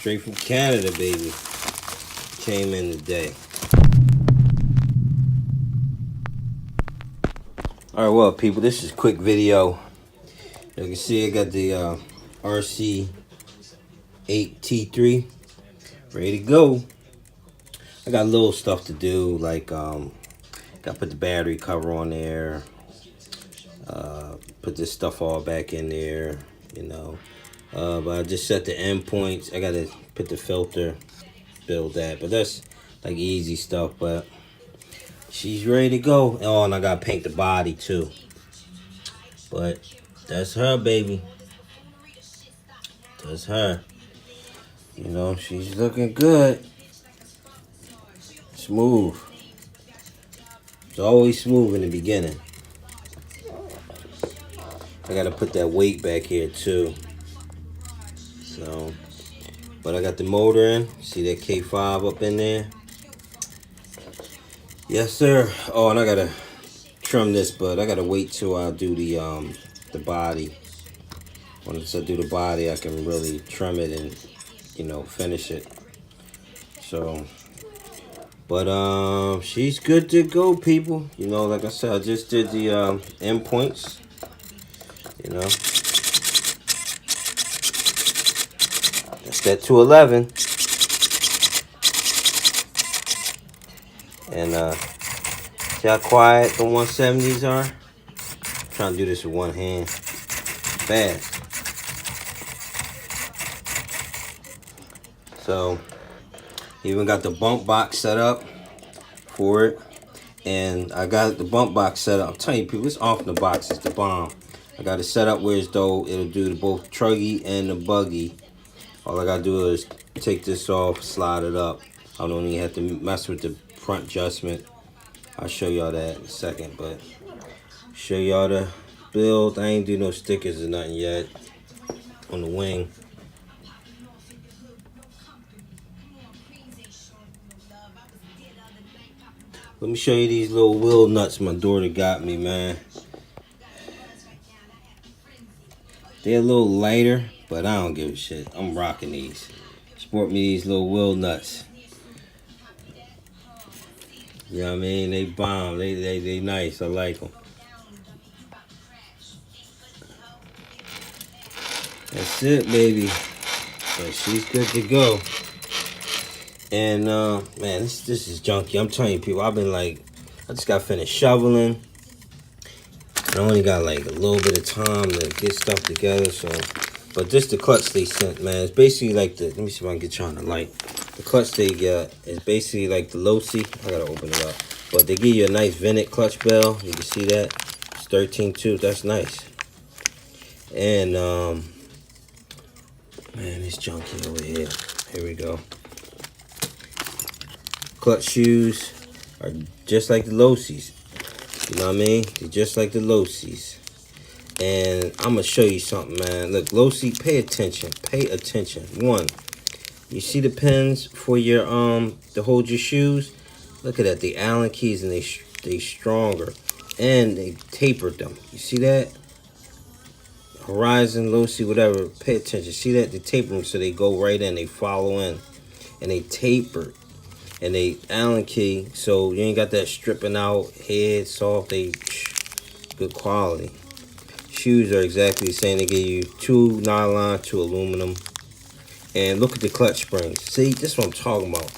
Straight from Canada, baby. Came in today. Alright, well, people, this is a quick video. You can see I got the RC8T3 ready to go. I got little stuff to do, like gotta put the battery cover on there, put this stuff all back in there, you know. But I just set the endpoints. I gotta put the filter, build that, but that's like easy stuff. But she's ready to go. Oh, and I gotta paint the body too. But that's her, baby. That's her. You know, she's looking good. Smooth. It's always smooth in the beginning. I gotta put that weight back here too. So, but I got the motor in. See that K5 up in there? Yes, sir. Oh, and I gotta trim this, but I gotta wait till I do the body. Once I do the body, I can really trim it and, you know, finish it. So, but she's good to go, people. You know, like I said, I just did the endpoints. You know, that's that 211. And see how quiet the 170s are? I'm trying to do this with one hand. Fast. So, even got the bump box set up for it. And I got the bump box set up. I'm telling you, people, it's off the box. It's the bomb. I got it set up where as though it'll do both truggy and the buggy. All I gotta do is take this off, slide it up. I don't even have to mess with the front adjustment. I'll show y'all that in a second, but show y'all the build. I ain't do no stickers or nothing yet on the wing. Let me show you these little wheel nuts my daughter got me, man. They're a little lighter, but I don't give a shit. I'm rocking these. Sport me these little wheel nuts. You know what I mean? They bomb. They nice. I like them. That's it, baby. But she's good to go. And man, this is junky. I'm telling you, people. I've been like, I just got finished shoveling. I only got like a little bit of time to get stuff together. So, but this the clutch they sent, man. It's basically like the. Let me see if I can get you on the light. The clutch they got is basically like the Losi. I gotta open it up. But they give you a nice vented clutch bell. You can see that. It's 13.2. That's nice. And man, it's junky over here. Here we go. Clutch shoes are just like the Losis. You know what I mean? They're just like the Losis. And I'm gonna show you something, man. Look, Losi, pay attention. Pay attention. One, you see the pins for your to hold your shoes? Look at that. The Allen keys, and they stronger. And they tapered them. You see that? Horizon, Losi, whatever. Pay attention. See that? They taper them so they go right in. They follow in. And they taper. And they Allen key, so you ain't got that stripping out, head, soft, they good quality. Shoes are exactly the same. They give you 2 nylon, 2 aluminum. And look at the clutch springs. See, this is what I'm talking about.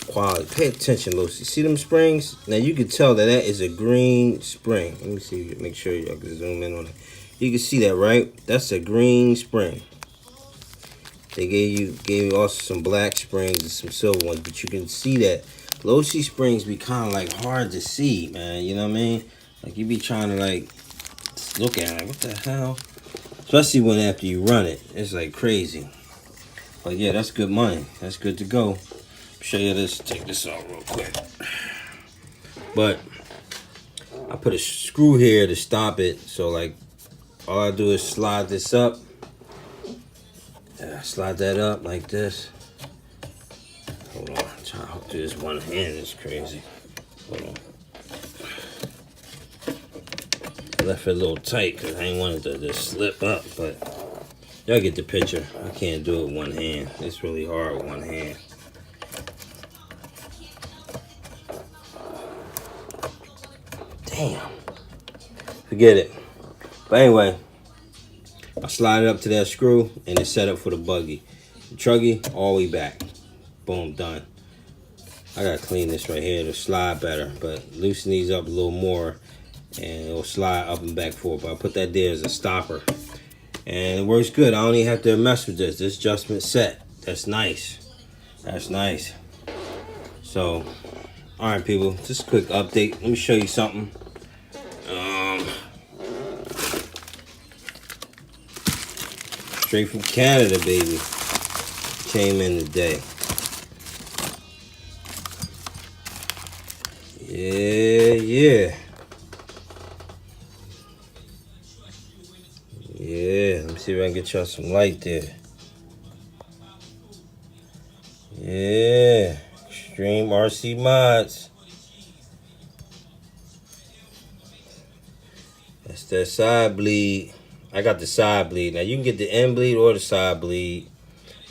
Quality. Pay attention, Lucy. See them springs? Now you can tell that is a green spring. Let me see, make sure y'all can zoom in on it. You can see that, right? That's a green spring. They gave you also some black springs and some silver ones, but you can see that Losi springs be kind of like hard to see, man. You know what I mean? Like you be trying to like look at it, what the hell? Especially when after you run it, it's like crazy. But yeah, that's good money. That's good to go. Show you this. Take this out real quick. But I put a screw here to stop it. So like, all I do is slide this up. Slide that up like this. Hold on, I'm trying to do this one hand. It's crazy. Hold on. Left it a little tight because I ain't wanted to just slip up, but Y'all get the picture. I can't do it with one hand. It's really hard with one hand. Damn. Forget it. But anyway, I slide it up to that screw and it's set up for the buggy. The truggy, all the way back. Boom, done. I gotta clean this right here to slide better, but loosen these up a little more and it'll slide up and back forward. But I put that there as a stopper. And it works good. I don't even have to mess with this. This adjustment set. That's nice. That's nice. So, alright people, just a quick update. Let me show you something. Straight from Canada, baby. Came in today. Yeah. Yeah, let me see if I can get y'all some light there. Yeah, Extreme RC Mods. That's that side bleed. I got the side bleed. Now you can get the end bleed or the side bleed,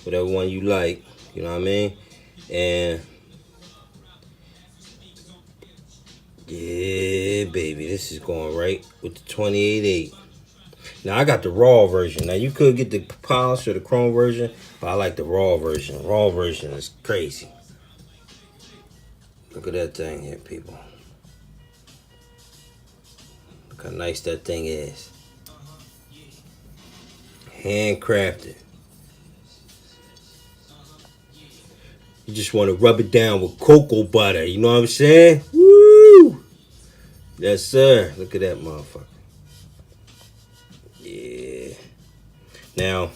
whatever one you like. You know what I mean? And yeah, baby, this is going right with the 28.8. Now I got the raw version. Now you could get the polish or the chrome version, but I like the raw version. Raw version is crazy. Look at that thing here, people. Look how nice that thing is. Handcrafted. You just want to rub it down with cocoa butter. You know what I'm saying? Woo! Yes, sir. Look at that motherfucker. Yeah. Now,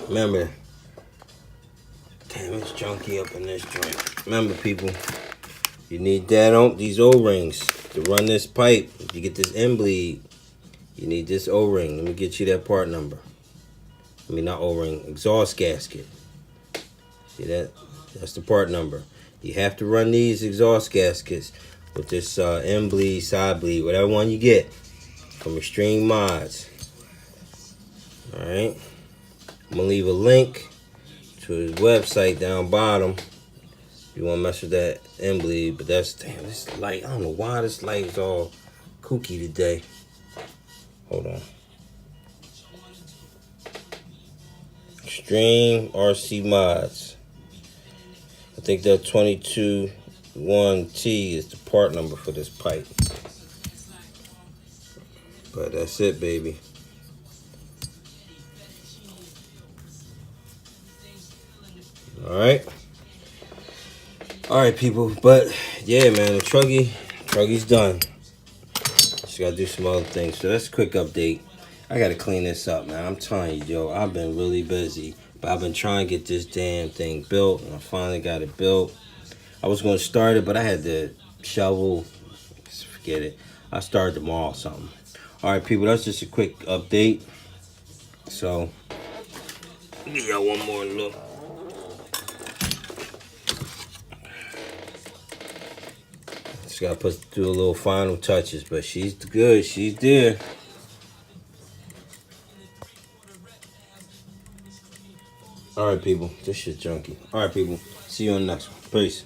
remember. Damn, it's junky up in this joint. Remember, people. You need these O-rings to run this pipe. If you get this end bleed, you need this O-ring. Let me get you that part number. I mean, not O-ring, exhaust gasket. See that? That's the part number. You have to run these exhaust gaskets with this end bleed, side bleed, whatever one you get from Extreme Mods. Alright. I'm going to leave a link to his website down bottom. You want to mess with that end bleed, but that's, damn, this light, I don't know why this light is all kooky today. Hold on. Extreme RC Mods. I think that 22.1T is the part number for this pipe. But that's it, baby. Alright. Alright, people. But, yeah, man, the truggy's done. Just gotta do some other things. So that's a quick update. I gotta clean this up, man. I'm telling you, yo, I've been really busy. But I've been trying to get this damn thing built. And I finally got it built. I was going to start it, but I had to shovel. Just forget it. I'll start tomorrow or something. Alright, people, that's just a quick update. So, give y'all one more look. Just gotta do a little final touches, but she's good. She's there. Alright, people, this shit junky. Alright, people, see you on the next one. Peace.